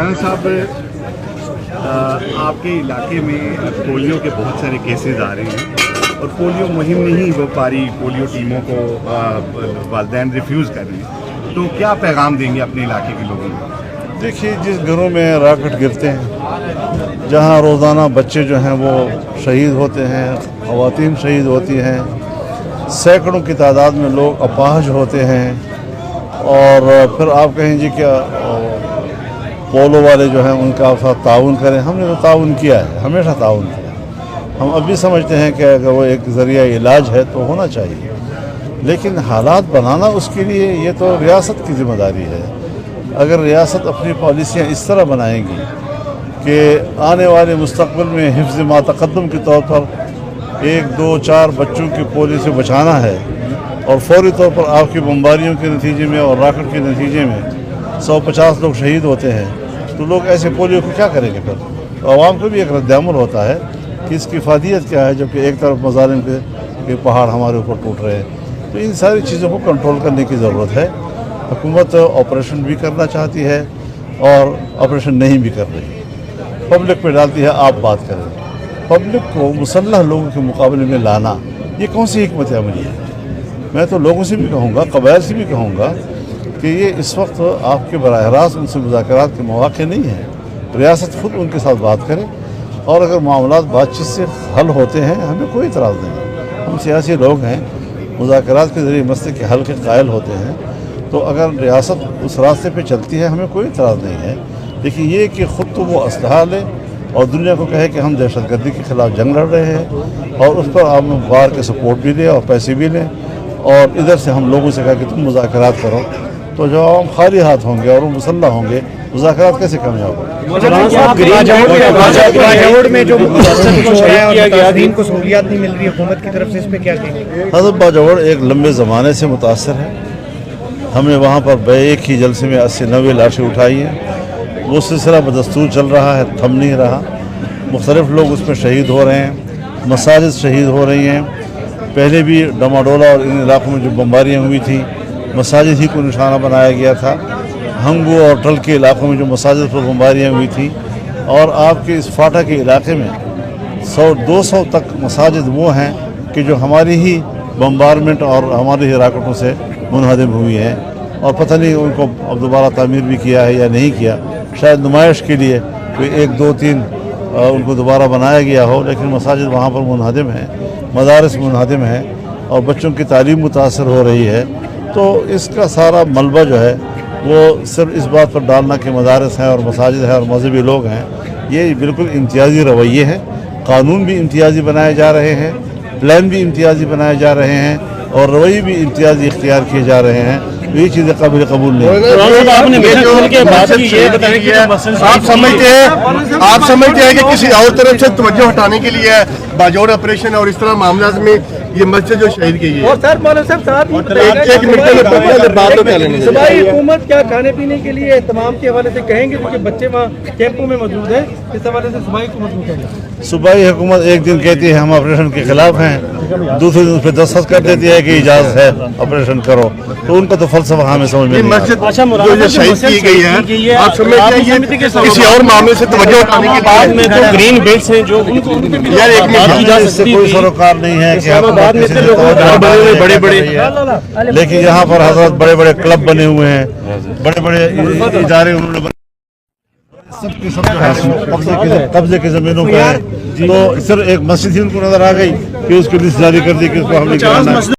राणा साहब, आपके इलाके में पोलियो के बहुत सारे केसेस आ रहे हैं और पोलियो मुहिम नहीं हो पा रही, पोलियो टीमों को वालिदैन रिफ्यूज़ कर रहे हैं, तो क्या पैगाम देंगे अपने इलाके के लोगों को? देखिए, जिस घरों में रॉकेट गिरते हैं, जहां रोज़ाना बच्चे जो हैं वो शहीद होते हैं, ख़वातीन शहीद होती हैं, सैकड़ों की तादाद में लोग अपाहज होते हैं, और फिर आप कहें जी क्या पोलो वाले जो हैं उनका साथ ताउन करें। हमने तो ताउन किया है, हमेशा ताउन किया। हम अब भी समझते हैं कि अगर वो एक ज़रिया इलाज है तो होना चाहिए, लेकिन हालात बनाना उसके लिए ये तो रियासत की ज़िम्मेदारी है। अगर रियासत अपनी पॉलिसियाँ इस तरह बनाएगी कि आने वाले मुस्तक़बिल में हिफ्ज़ मा तक़द्दुम के तौर पर 1, 2, 4 बच्चों की पोलियो से बचाना है, और फौरी तौर पर आपकी बमबारियों के नतीजे में और रॉकेट के नतीजे में 150 लोग शहीद होते हैं, तो लोग ऐसे पोलियो को क्या करेंगे? फिर तो आवाम को भी एक रद्द-ए-अमल होता है कि इसकी फ़ादियत क्या है, जबकि एक तरफ मज़ालिम के पहाड़ हमारे ऊपर टूट रहे हैं। तो इन सारी चीज़ों को कंट्रोल करने की ज़रूरत है। हुकूमत ऑपरेशन भी करना चाहती है और ऑपरेशन नहीं भी कर रही, पब्लिक पे डालती है आप बात करें। पब्लिक को मुसल्लह लोगों के मुकाबले में लाना, ये कौन सी हिकमत अमली है? मैं तो लोगों से भी कहूँगा, कबाइल से भी कहूँगा कि ये इस वक्त आपके बराह रास्त उनसे मुज़ाकरात के मौक़े नहीं हैं। रियासत खुद उनके साथ बात करे, और अगर मामलात बातचीत से हल होते हैं, हमें कोई इतराज़ नहीं। हम सियासी लोग हैं, मुज़ाकरात के ज़रिए मसले के हल के कायल होते हैं, तो अगर रियासत उस रास्ते पे चलती है हमें कोई इतराज़ नहीं है। लेकिन ये कि ख़ुद तो वो असलहा ले और दुनिया को कहे कि हम दहशतगर्दी के ख़िलाफ़ जंग लड़ रहे हैं, और उस पर हम बाहर के सपोर्ट भी लें और पैसे भी लें, और इधर से हम लोगों से कहा कि तुम मुज़ाकरात करो, तो जो हम खाली हाथ होंगे और वो मुसल्लह होंगे, मुज़ाकरात कैसे कामयाब होंगे? बाजावड़ में जो मुतासिरीन को सहूलियत नहीं मिल रही हुकूमत की तरफ से, इस पर क्या कहेंगे? हज़रत बाजावड़ एक लंबे ज़माने से मुतासर है। हमने वहाँ पर एक ही जलसे में 80-90 लाशें उठाई हैं। वो सिलसिला बदस्तूर चल रहा है, थम नहीं रहा। मुख्तलिफ लोग उसमें शहीद हो रहे हैं, मसाजिद शहीद हो रही हैं। पहले भी डमाडोला और इन इलाकों में जो बमबारियाँ हुई थी, मसाजिद ही को निशाना बनाया गया था। हंगू और टल के इलाकों में जो मसाजिद पर बमबारियाँ हुई थी, और आपके इस फाटा के इलाके में 100-200 तक मसाजिद वो हैं कि जो हमारी ही बम्बारमेंट और हमारी ही राकेटों से मुनहदम हुई हैं, और पता नहीं उनको अब दोबारा तामीर भी किया है या नहीं किया। शायद नुमाइश के लिए कोई 1, 2, 3 उनको दोबारा बनाया गया हो, लेकिन मसाजिद वहाँ पर मुनहदम हैं, मदारस मुनहदम हैं, और बच्चों की तालीम मुतासर हो रही है। तो इसका सारा मलबा जो है वो सिर्फ इस बात पर डालना कि मदारस हैं और मसाजिद हैं और मजहबी लोग हैं, ये बिल्कुल इम्तियाजी रवैये हैं। कानून भी इम्तियाजी बनाए जा रहे हैं, प्लान भी इम्तियाजी बनाए जा रहे हैं, और रवैये भी इम्तियाजी इख्तियार किए जा रहे हैं। ये चीज़ें काबिल कबूल नहीं। आप समझते हैं कि किसी और तरफ से तवज्जो हटाने के लिए बाजौड़ ऑपरेशन और इस तरह मामला में ये मस्जिद जो शहीद की है? और सर मौलाना साहब साथ ही एक मिनट बात तो कर लेंगे। सूबाई हुकूमत क्या खाने पीने के लिए तमाम के हवाले से कहेंगे, क्योंकि बच्चे वहाँ कैंपों में मौजूद हैं, इस हवाले से सूबाई हुकूमत को कहेंगे? सूबाई हुकूमत एक दिन कहती है हम ऑपरेशन के खिलाफ हैं, दूसरे दिन उस पर दस्तखत कर देती है कि इजाज़त है ऑपरेशन करो, तो उनका तो फलसफा हमें समझ में नहीं आता। जो शहीद की गई है, आप समझते हैं कि किसी और मामले से तवज्जो हटाने के बाद में जो ग्रीन बेल्ट्स हैं जो यार इससे कोई सरोकार नहीं है कि आप बड़े, लेकिन यहाँ पर हजरत बड़े क्लब बने हुए हैं, बड़े इदारे उन्होंने सबके सब जो है कब्जे की जमीनों पर है। तो सिर्फ एक मस्जिद ही उनको नजर आ गई कि उसकी लिस्ट जारी कर दी कि उसको हमने